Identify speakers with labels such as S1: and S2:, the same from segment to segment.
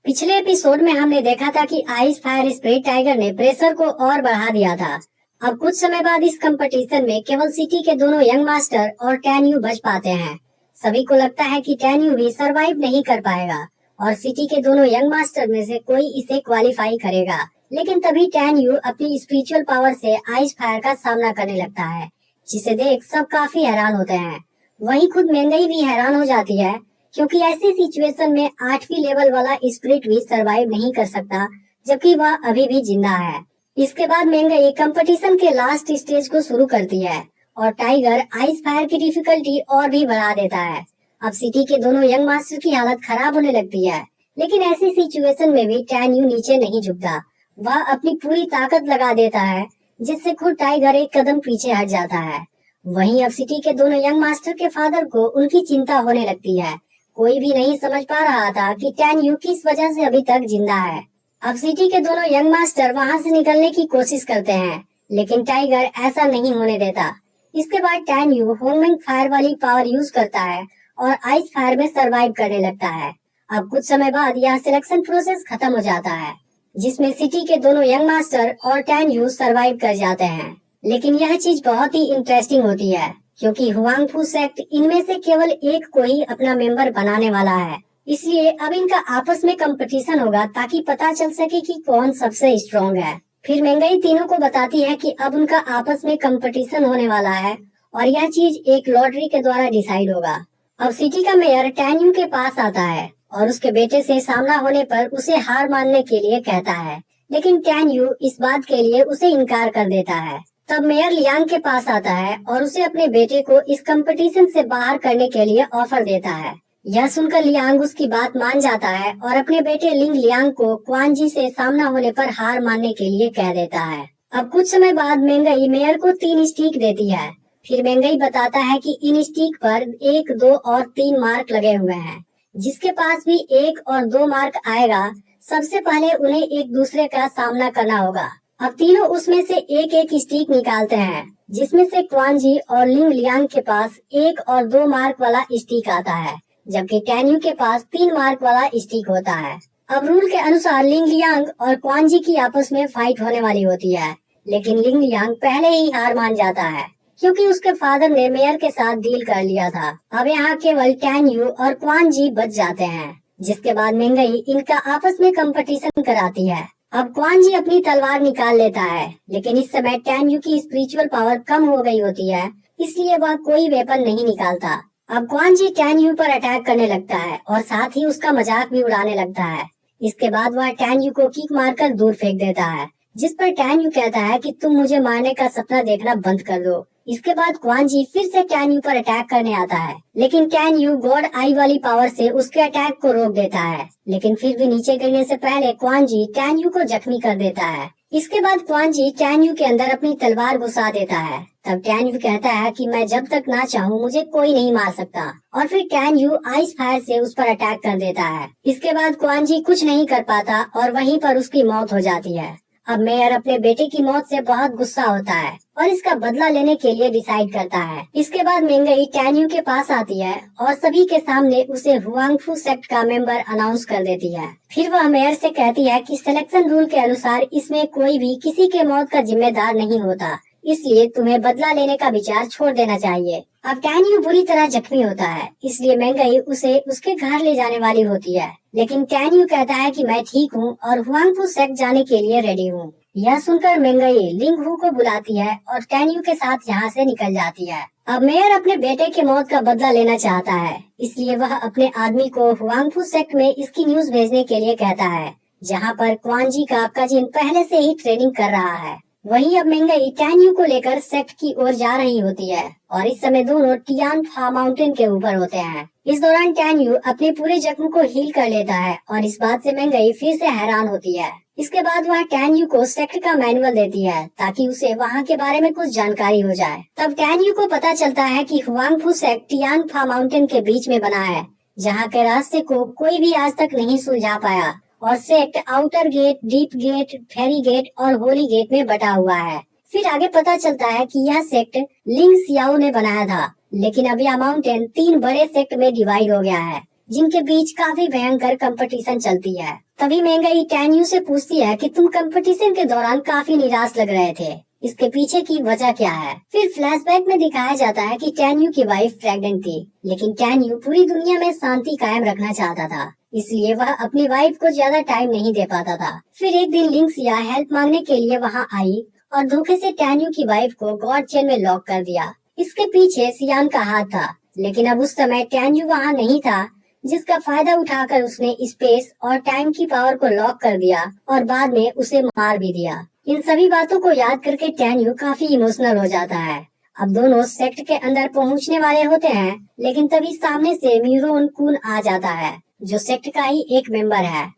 S1: पिछले एपिसोड में हमने देखा था कि आइस फायर स्पिरिट टाइगर ने प्रेशर को और बढ़ा दिया था। अब कुछ समय बाद इस कंपटीशन में केवल सिटी के दोनों यंग मास्टर और टैन्यू बच पाते हैं। सभी को लगता है कि टैन्यू भी सरवाइव नहीं कर पाएगा और सिटी के दोनों यंग मास्टर में से कोई इसे क्वालिफाई करेगा। लेकिन तभी टैन्यू अपनी स्पिरिचुअल पावर से आइस फायर का सामना करने लगता है, जिसे देख सब काफी हैरान होते हैं। वहीं खुद महंगाई भी हैरान हो जाती है, क्योंकि ऐसी सिचुएशन में 8वीं लेवल वाला स्पिरिट भी सरवाइव नहीं कर सकता, जबकि वह अभी भी जिंदा है। इसके बाद महंगाई कंपटीशन के लास्ट स्टेज को शुरू करती है और टाइगर आइस फायर की डिफिकल्टी और भी बढ़ा देता है। अब सिटी के दोनों यंग मास्टर की हालत खराब होने लगती है, लेकिन ऐसी सिचुएशन में भी टैन्यू नीचे नहीं झुकता। वह अपनी पूरी ताकत लगा देता है, जिससे खुद टाइगर एक कदम पीछे हट जाता है। वहीं अब सिटी के दोनों यंग मास्टर के फादर को उनकी चिंता होने लगती है। कोई भी नहीं समझ पा रहा था कि टैन्यू किस वजह से अभी तक जिंदा है। अब सिटी के दोनों यंग मास्टर वहां से निकलने की कोशिश करते हैं, लेकिन टाइगर ऐसा नहीं होने देता। इसके बाद टैन्यू होममेड फायर वाली पावर यूज करता है और आइस फायर में सरवाइव करने लगता है। अब कुछ समय बाद यह सिलेक्शन प्रोसेस खत्म हो जाता है, जिसमें सिटी के दोनों यंग मास्टर और टैन्यू सरवाइव कर जाते हैं। लेकिन यह चीज बहुत ही इंटरेस्टिंग होती है, क्योंकि हुआंग-फू सेक्ट इनमें से केवल एक को ही अपना मेंबर बनाने वाला है। इसलिए अब इनका आपस में कंपटीशन होगा, ताकि पता चल सके कि कौन सबसे स्ट्रॉन्ग है। फिर महंगाई तीनों को बताती है कि अब उनका आपस में कंपटीशन होने वाला है और यह चीज एक लॉटरी के द्वारा डिसाइड होगा। अब सिटी का मेयर टैन्यू के पास आता है और उसके बेटे से सामना होने पर उसे हार मानने के लिए कहता है, लेकिन टैन्यू इस बात के लिए उसे इनकार कर देता है। तब मेयर लियांग के पास आता है और उसे अपने बेटे को इस कंपटीशन से बाहर करने के लिए ऑफर देता है। यह सुनकर लियांग उसकी बात मान जाता है और अपने बेटे लिंग लियांग को क्वान जी से सामना होने पर हार मानने के लिए कह देता है। अब कुछ समय बाद महंगाई मेयर को 3 स्टिक देती है। फिर महंगाई बताता है कि इन स्टिक पर 1, 2 और 3 मार्क लगे हुए हैं। जिसके पास भी 1 और 2 मार्क आएगा, सबसे पहले उन्हें एक दूसरे का सामना करना होगा। अब तीनों उसमें से एक एक स्टिक निकालते हैं, जिसमें से क्वान जी और लिंग लियांग के पास 1 और 2 मार्क वाला स्टिक आता है, जबकि टैन्यू के पास 3 मार्क वाला स्टिक होता है। अब रूल के अनुसार लिंग लियांग और क्वान जी की आपस में फाइट होने वाली होती है, लेकिन लिंग लियांग पहले ही हार मान जाता है, क्योंकि उसके फादर ने मेयर के साथ डील कर लिया था। अब यहाँ केवल टैन्यू और क्वान जी बच जाते हैं। जिसके बाद महंगाई इनका आपस में कंपटीशन कराती है। अब क्वान जी अपनी तलवार निकाल लेता है, लेकिन इस समय टैन्यू की स्पिरिचुअल पावर कम हो गई होती है, इसलिए वह कोई वेपन नहीं निकालता। अब क्वान जी टैन्यू पर अटैक करने लगता है और साथ ही उसका मजाक भी उड़ाने लगता है। इसके बाद वह टैन्यू को किक मारकर दूर फेंक देता है, जिस पर टैन्यू कहता है कि तुम मुझे मारने का सपना देखना बंद कर दो। इसके बाद क्वान जी फिर से टैन्यू पर अटैक करने आता है, लेकिन टैन्यू गॉड आई वाली पावर से उसके अटैक को रोक देता है। लेकिन फिर भी नीचे गिरने से पहले क्वान जी टैन्यू को जख्मी कर देता है। इसके बाद क्वान जी टैन्यू के अंदर अपनी तलवार घुसा देता है। तब टैन्यू कहता है कि मैं जब तक ना चाहूँ मुझे कोई नहीं मार सकता, और फिर टैन्यू आइस फायर से उस पर अटैक कर देता है। इसके बाद क्वान जी कुछ नहीं कर पाता और वहीं पर उसकी मौत हो जाती है। अब मेयर अपने बेटे की मौत से बहुत गुस्सा होता है और इसका बदला लेने के लिए डिसाइड करता है। इसके बाद महंगाई टैन्यू के पास आती है और सभी के सामने उसे हुआंग-फू सेक्ट का मेंबर अनाउंस कर देती है। फिर वह मेयर से कहती है कि सिलेक्शन रूल के अनुसार इसमें कोई भी किसी के मौत का जिम्मेदार नहीं होता, इसलिए तुम्हें बदला लेने का विचार छोड़ देना चाहिए। अब टैन्यू बुरी तरह जख्मी होता है, इसलिए महंगाई उसे उसके घर ले जाने वाली होती है, लेकिन टैन्यू कहता है कि मैं ठीक हूँ और हुआंग-फू सेक्ट जाने के लिए रेडी हूँ। यह सुनकर महंगाई लिंग हू को बुलाती है और टैन्यू के साथ यहाँ से निकल जाती है। अब मेयर अपने बेटे की मौत का बदला लेना चाहता है, इसलिए वह अपने आदमी को हुआंग-फू सेक्ट में इसकी न्यूज भेजने के लिए कहता है, जहाँ पर क्वान जी का कजिन पहले से ही ट्रेनिंग कर रहा है। वहीं अब महंगाई टैन्यू को लेकर सेक्ट की ओर जा रही होती है और इस समय दोनों टियान फा माउंटेन के ऊपर होते हैं। इस दौरान टैन्यू अपने पूरे जख्म को हील कर लेता है और इस बात से महंगाई फिर से हैरान होती है। इसके बाद वह टैन्यू को सेक्ट का मैनुअल देती है, ताकि उसे वहाँ के बारे में कुछ जानकारी हो जाए। तब टैन्यू को पता चलता है कि हुआंग-फू सेक्ट टियान फा माउंटेन के बीच में बना है, जहाँ के रास्ते को कोई भी आज तक नहीं सुलझा पाया, और सेक्ट outer gate, deep gate, ferry gate और होली गेट में बटा हुआ है। फिर आगे पता चलता है कि यह सेक्ट लिंग सियाओ ने बनाया था, लेकिन अब यह माउंटेन 3 बड़े सेक्ट में डिवाइड हो गया है, जिनके बीच काफी भयंकर कंपटीशन चलती है। तभी महंगाई टैन्यू से पूछती है कि तुम कंपटीशन के दौरान काफी निराश लग रहे थे, इसके पीछे की वजह क्या है। फिर फ्लैशबैक में दिखाया जाता है कि टैन्यू की वाइफ प्रेग्नेंट थी, लेकिन टैन्यू पूरी दुनिया में शांति कायम रखना चाहता था, इसलिए वह अपनी वाइफ को ज्यादा टाइम नहीं दे पाता था। फिर एक दिन लिंक्स या हेल्प मांगने के लिए वहाँ आई और धोखे से टैन्यू की वाइफ को गॉड चेन में लॉक कर दिया। इसके पीछे सियान का हाथ था, लेकिन अब उस समय टैन्यू वहाँ नहीं था, जिसका फायदा उठाकर उसने स्पेस और टाइम की पावर को लॉक कर दिया और बाद में उसे मार भी दिया। इन सभी बातों को याद करके टैन्यू काफी इमोशनल हो जाता है। अब दोनों सेक्ट के अंदर पहुंचने वाले होते हैं, लेकिन तभी सामने से म्यूरोन कून आ जाता है, जो सेक्ट का ही एक मेंबर है।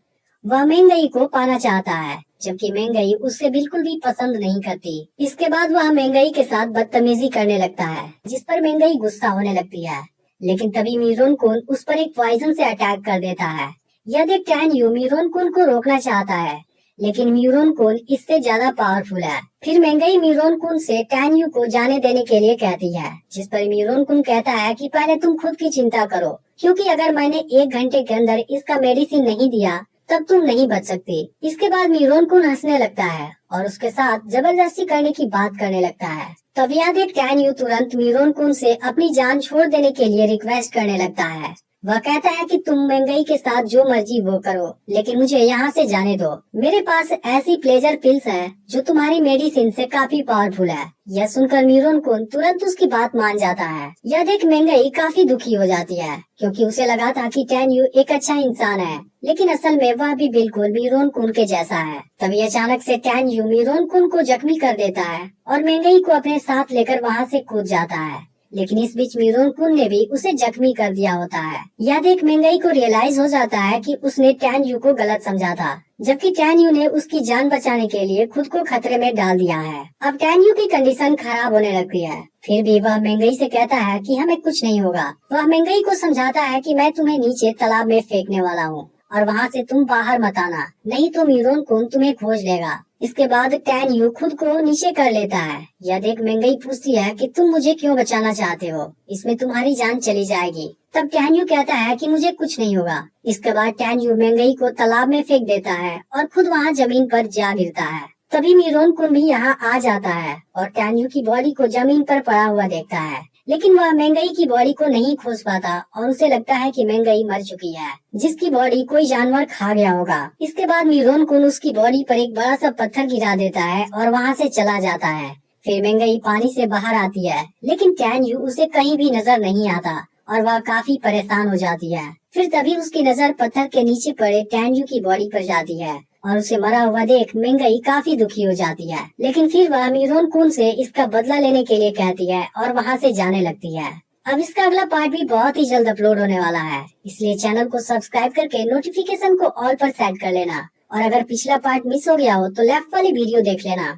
S1: वह मेंगई को पाना चाहता है, जबकि मेंगई उससे बिल्कुल भी पसंद नहीं करती। इसके बाद वह मेंगई के साथ बदतमीजी करने लगता है, जिस पर मेंगई गुस्सा होने लगती है। लेकिन तभी म्यूरोन कुन उस पर एक पॉइजन से अटैक कर देता है। यह देख टैन्यू म्यूरोन कुन को रोकना चाहता है, लेकिन म्यूरोन कुन इससे ज्यादा पावरफुल है। फिर मेंगई म्यूरोन कुन से टैन्यू को जाने देने के लिए कहती है, जिस पर म्यूरोन कुन कहता है कि पहले तुम खुद की चिंता करो, क्योंकि अगर मैंने 1 घंटे के अंदर इसका मेडिसिन नहीं दिया तब तुम नहीं बच सकती। इसके बाद म्यूरोन कुन हंसने लगता है और उसके साथ जबरदस्ती करने की बात करने लगता है। तब यह देख टैन्यू तुरंत म्यूरोन कुन से अपनी जान छोड़ देने के लिए रिक्वेस्ट करने लगता है। वह कहता है कि तुम मेंगई के साथ जो मर्जी वो करो, लेकिन मुझे यहाँ से जाने दो। मेरे पास ऐसी प्लेजर पिल्स है जो तुम्हारी मेडिसिन से काफी पावरफुल है। यह सुनकर म्यूरोन कुन तुरंत उसकी बात मान जाता है। यह देख मेंगई काफी दुखी हो जाती है, क्योंकि उसे लगा था कि टैन्यू एक अच्छा इंसान है, लेकिन असल में वह भी बिल्कुल म्यूरोन कुन के जैसा है। तभी अचानक से टैन्यू म्यूरोन कुन को जख्मी कर देता है और मेंगई को अपने साथ लेकर वहाँ से कूद जाता है। लेकिन इस बीच म्यूरोन कुन ने भी उसे जख्मी कर दिया होता है। यह देख मेंगई को रियलाइज हो जाता है कि उसने टैन्यू को गलत समझा था, जबकि टैन्यू ने उसकी जान बचाने के लिए खुद को खतरे में डाल दिया है। अब टैन्यू की कंडीशन खराब होने लगती है। फिर भी वह मेंगई से कहता है कि हमें कुछ नहीं होगा। वह मेंगई को समझाता है कि मैं तुम्हें नीचे तालाब में फेंकने वाला हूँ और वहाँ से तुम बाहर मत आना, नहीं तो म्यूरोन कुन तुम्हें खोज लेगा। इसके बाद टैन्यू खुद को नीचे कर लेता है। यह देख मेंगई पूछती है कि तुम मुझे क्यों बचाना चाहते हो, इसमें तुम्हारी जान चली जाएगी। तब टैन्यू कहता है कि मुझे कुछ नहीं होगा। इसके बाद टैन्यू मेंगई को तालाब में फेंक देता है और खुद वहाँ जमीन पर जा गिरता है। तभी म्यूरोन कुन भी यहाँ आ जाता है और टैन्यू की बॉडी को जमीन पर पड़ा हुआ देखता है, लेकिन वह मेंगई की बॉडी को नहीं खोज पाता और उसे लगता है कि मेंगई मर चुकी है, जिसकी बॉडी कोई जानवर खा गया होगा। इसके बाद म्यूरोन कुन उसकी बॉडी पर एक बड़ा सा पत्थर गिरा देता है और वहाँ से चला जाता है। फिर मेंगई पानी से बाहर आती है, लेकिन टैन्यू उसे कहीं भी नजर नहीं आता और वह काफी परेशान हो जाती है। फिर तभी उसकी नजर पत्थर के नीचे पड़े टैन्यू की बॉडी पर जाती है और उसे मरा हुआ देख मेंगई काफी दुखी हो जाती है। लेकिन फिर वह म्यूरोन कुन से इसका बदला लेने के लिए कहती है और वहाँ से जाने लगती है। अब इसका अगला पार्ट भी बहुत ही जल्द अपलोड होने वाला है, इसलिए चैनल को सब्सक्राइब करके नोटिफिकेशन को ऑल पर सेट कर लेना। और अगर पिछला पार्ट मिस हो गया हो तो लेफ्ट वाली वीडियो देख लेना।